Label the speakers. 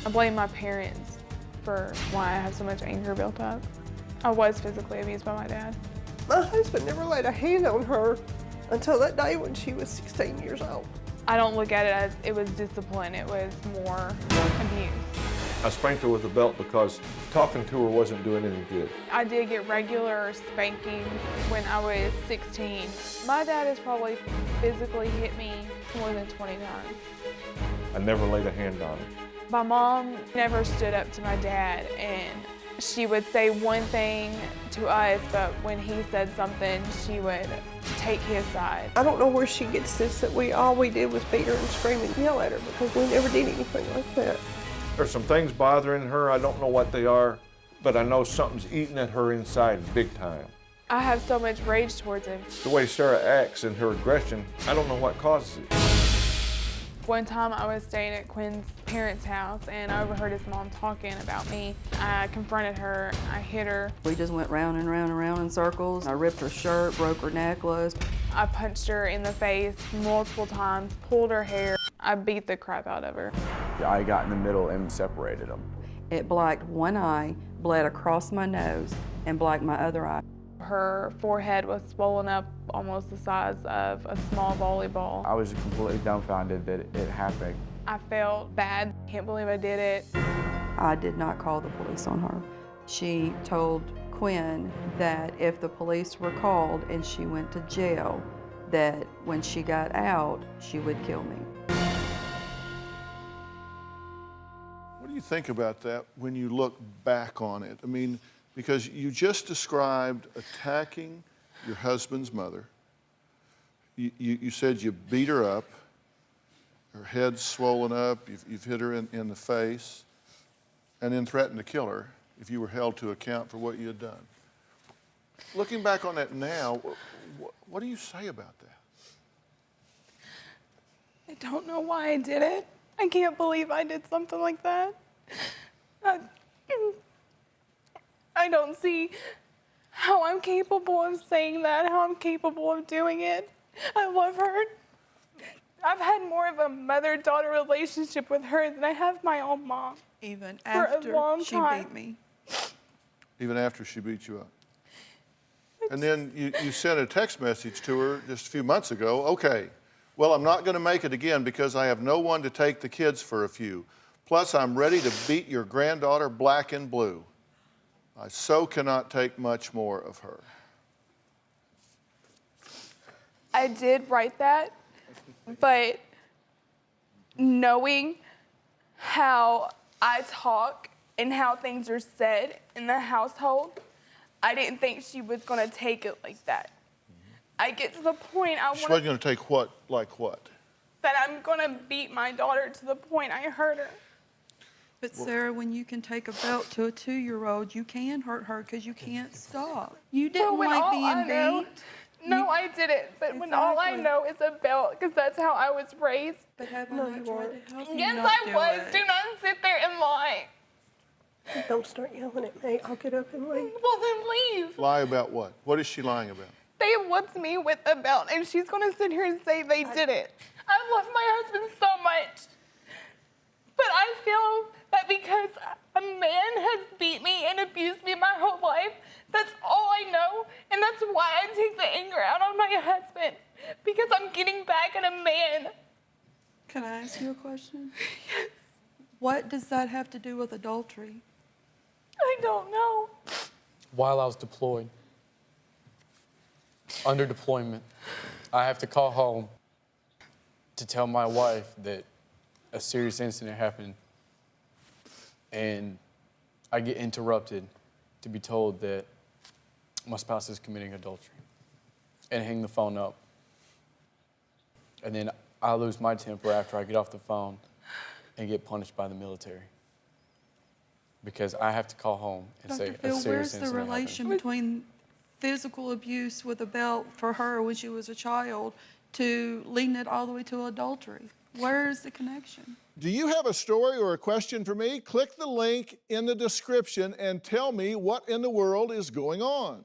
Speaker 1: I blame my parents for why I have so much anger built up. I was physically abused by my dad.
Speaker 2: My husband never laid a hand on her until that day when she was 16 years old.
Speaker 1: I don't look at it as it was discipline, it was more abuse.
Speaker 3: I spanked her with a belt because talking to her wasn't doing any good.
Speaker 1: I did get regular spankings when I was 16. My dad has probably physically hit me more than 20 times.
Speaker 3: I never laid a hand on her.
Speaker 1: My mom never stood up to my dad, and she would say one thing to us, but when he said something, she would take his side.
Speaker 2: I don't know where she gets this, that all we did was beat her and scream and yell at her, because we never did anything like that.
Speaker 3: There's some things bothering her. I don't know what they are, but I know something's eating at her inside big time.
Speaker 1: I have so much rage towards him.
Speaker 3: The way Sara acts and her aggression, I don't know what causes it.
Speaker 1: One time I was staying at Quinn's parents' house and I overheard his mom talking about me. I confronted her, I hit her.
Speaker 4: We just went round and round and round in circles. I ripped her shirt, broke her necklace.
Speaker 1: I punched her in the face multiple times, pulled her hair. I beat the crap out of her.
Speaker 5: I got in the middle and separated them.
Speaker 4: It blacked one eye, bled across my nose, and blacked my other eye.
Speaker 1: Her forehead was swollen up almost the size of a small volleyball.
Speaker 5: I was completely dumbfounded that it happened.
Speaker 1: I felt bad. Can't believe I did it.
Speaker 4: I did not call the police on her. She told Quinn that if the police were called and she went to jail, that when she got out, she would kill me.
Speaker 6: What do you think about that when you look back on it? I mean, because you just described attacking your husband's mother. You said you beat her up, her head's swollen up, you've hit her in the face, and then threatened to kill her if you were held to account for what you had done. Looking back on that now, what do you say about that?
Speaker 1: I don't know why I did it. I can't believe I did something like that. I don't see how I'm capable of saying that, how I'm capable of doing it. I love her. I've had more of a mother-daughter relationship with her than I have my own mom.
Speaker 4: Even
Speaker 1: For a long
Speaker 4: after
Speaker 1: time.
Speaker 4: she beat me.
Speaker 6: Even after she beat you up? And then you sent a text message to her just a few months ago. Okay, well, I'm not going to make it again because I have no one to take the kids for a few. Plus, I'm ready to beat your granddaughter black and blue. I so cannot take much more of her.
Speaker 1: I did write that, but knowing how I talk and how things are said in the household, I didn't think she was going to take it like that. I get to the point
Speaker 6: She wasn't going to take what, like what?
Speaker 1: that I'm going to beat my daughter to the point I hurt her.
Speaker 4: But Sarah, when you can take a belt to a 2-year-old, you can hurt her because you can't stop. You didn't
Speaker 1: when
Speaker 4: like
Speaker 1: all
Speaker 4: being
Speaker 1: I know-
Speaker 4: beat.
Speaker 1: No, I didn't. But when all I
Speaker 4: Exactly.
Speaker 1: know is a belt, because that's how I was raised.
Speaker 4: But have I not tried to help you
Speaker 1: Yes,
Speaker 4: not
Speaker 1: I
Speaker 4: do
Speaker 1: was.
Speaker 4: it?
Speaker 1: Do not sit there and lie.
Speaker 2: Don't start yelling at me. I'll get up and leave.
Speaker 1: Well, then leave.
Speaker 6: Lie about what? What is she lying about?
Speaker 1: They whooped me with a belt, and she's going to sit here and say they did it. I love my husband so much. But I feel that because a man has beat me and abused me my whole life, that's all I know, and that's why I take the anger out on my husband, because I'm getting back at a man.
Speaker 4: Can I ask you a question? Yes. What does that have to do with adultery?
Speaker 1: I don't know.
Speaker 7: While I was deployed, under deployment, I have to call home to tell my wife that a serious incident happened, and I get interrupted to be told that my spouse is committing adultery and hang the phone up. And then I lose my temper after I get off the phone and get punished by the military because I have to call home and say
Speaker 4: Dr.
Speaker 7: a
Speaker 4: Phil,
Speaker 7: serious
Speaker 4: where's the
Speaker 7: incident
Speaker 4: relation
Speaker 7: happened.
Speaker 4: between physical abuse with a belt for her when she was a child to leading it all the way to adultery? Where's the connection?
Speaker 6: Do you have a story or a question for me? Click the link in the description and tell me what in the world is going on.